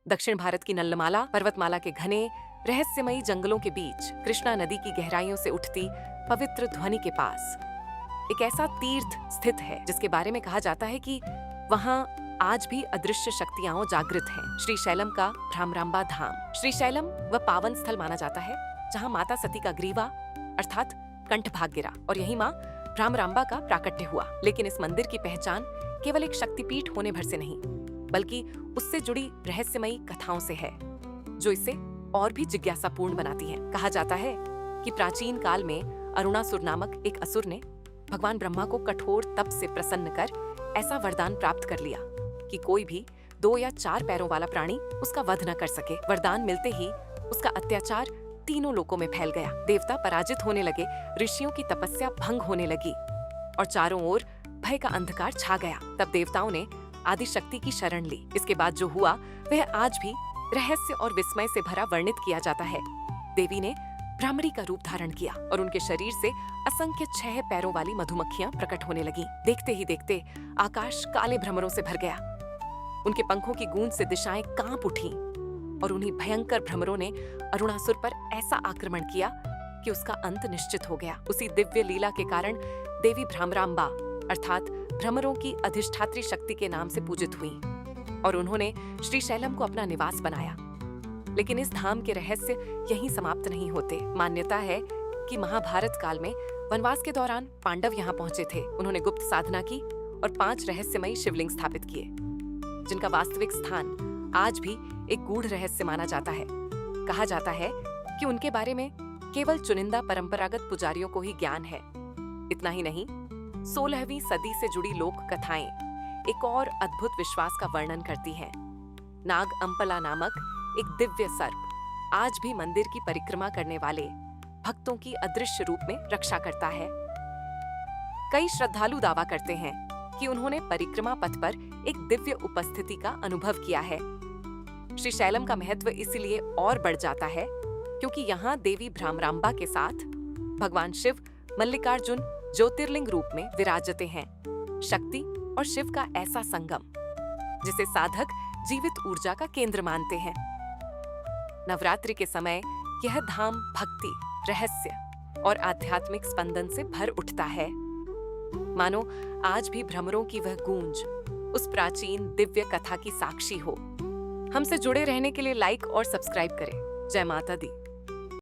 दक्षिण भारत की नल्लमाला पर्वतमाला के घने रहस्यमयी जंगलों के बीच कृष्णा नदी की गहराइयों से उठती पवित्र ध्वनि के पास एक ऐसा तीर्थ स्थित है जिसके बारे में कहा जाता है कि वहां आज भी अदृश्य शक्तियां जागृत हैं। श्रीशैलम का भ्रामरांबा धाम। श्रीशैलम वह पावन स्थल माना जाता है जहां माता सती का ग्रीवा अर्थात कंठ भाग गिरा और यही मां भ्रामरांबा का प्राकट्य हुआ। लेकिन इस मंदिर की पहचान केवल एक शक्तिपीठ होने भर से नहीं, बल्कि उससे जुड़ी रहस्यमयी कथाओं से है, जो इसे और भी जिज्ञासापूर्ण बनाती हैं। कहा जाता है कि प्राचीन काल में अरुणासुर नामक एक असुर ने भगवान ब्रह्मा को कठोर तप से प्रसन्न कर ऐसा वरदान प्राप्त कर लिया कि कोई भी 2 या 4 पैरों वाला प्राणी उसका वध न कर सके। वरदान मिलते ही उसका अत्याचार तीनों लोकों में फैल गया। देवता पराजित होने लगे, ऋषियों की तपस्या भंग होने लगी और चारों ओर भय का अंधकार छा गया। तब देवताओं ने आदि शक्ति की शरण ली। इसके बाद जो हुआ वह आज भी रहस्य और विस्मय से भरा वर्णित किया जाता है। देवी ने भ्रामरी का रूप धारण किया और उनके शरीर से असंख्य 6 पैरों वाली मधुमक्खियां प्रकट होने लगीं। देखते ही देखते आकाश काले भ्रमरों से भर गया। उनके पंखों की गूंज से दिशाएं कांप उठीं और उन्हीं भयंकर भ्रमरों ने अरुणासुर पर ऐसा आक्रमण किया कि उसका अंत निश्चित हो गया। उसी दिव्य लीला के कारण देवी भ्रामरांबा अर्थात भ्रमरों की अधिष्ठात्री शक्ति के नाम से पूजित हुई और उन्होंने श्रीशैलम को अपना निवास बनाया। लेकिन इस धाम के रहस्य यहीं समाप्त नहीं होते। मान्यता है कि महाभारत काल में वनवास के दौरान पांडव यहाँ पहुंचे थे। उन्होंने गुप्त साधना की और 5 रहस्यमयी शिवलिंग स्थापित किए, जिनका वास्तविक स्थान आज भी एक गूढ़ रहस्य माना जाता है। कहा जाता है कि उनके बारे में केवल चुनिंदा परंपरागत पुजारियों को ही ज्ञान है। इतना ही नहीं, 16वीं सदी से जुड़ी लोक कथाएं एक और अद्भुत विश्वास का वर्णन करती हैं। नाग अंपला नामक एक दिव्य सर्प आज भी मंदिर की परिक्रमा करने वाले भक्तों की अदृश्य रूप में रक्षा करता है। कई श्रद्धालु दावा करते हैं कि उन्होंने परिक्रमा पथ पर एक दिव्य उपस्थिति का अनुभव किया है। श्रीशैलम का महत्व इसलिए और बढ़ जाता है क्योंकि यहाँ देवी भ्रामरांबा के साथ भगवान शिव मल्लिकार्जुन ज्योतिर्लिंग रूप में विराजते हैं। शक्ति और शिव का ऐसा संगम जिसे साधक जीवित ऊर्जा का केंद्र मानते हैं। नवरात्रि के समय यह धाम भक्ति, रहस्य और आध्यात्मिक स्पंदन से भर उठता है। मानो आज भी भ्रमरों की वह गूंज उस प्राचीन दिव्य कथा की साक्षी हो। हमसे जुड़े रहने के लिए लाइक और सब्सक्राइब करें। जय माता दी।